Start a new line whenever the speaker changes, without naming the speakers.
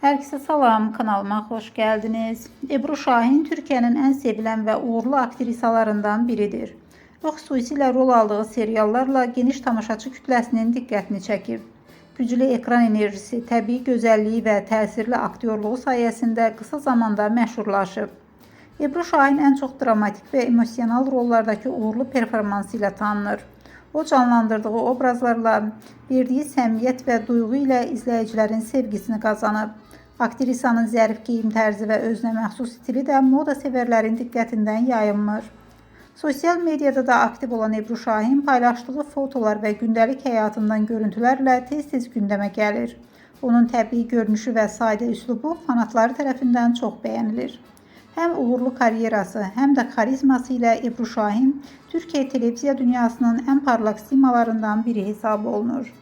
Herkese salam, kanalıma hoş geldiniz. Ebru Şahin Türkiye'nin en sevilen ve uğurlu aktrisalarından biridir. O xüsusilə rol aldığı seriallarla geniş tamaşaçı kütləsinin diqqətini çəkib. Güclü ekran enerjisi, təbii gözəlliyi və təsirli aktyorluğu sayəsində qısa zamanda məşhurlaşıb. Ebru Şahin en çok dramatik ve emosional rollardaki uğurlu performansı ilə tanınır. O canlandırdığı obrazlarla verdiği səmiyyət və duyğu ilə izləyicilərin sevgisini qazanıb. Aktrisanın zərif geyim tərzi və özünə məxsus stili də moda sevərlərin diqqətindən yayınmır. Sosial medyada da aktiv olan Ebru Şahin paylaşdığı fotolar və gündəlik həyatından görüntülərlə tez-tez gündəmə gəlir. Onun təbii görünüşü və sadə üslubu fanatları tərəfindən çox bəyənilir. Hem uğurlu karyerası hem de karizması ile Ebru Şahin Türkiye televiziya dünyasının en parlak simalarından biri hesab olunur.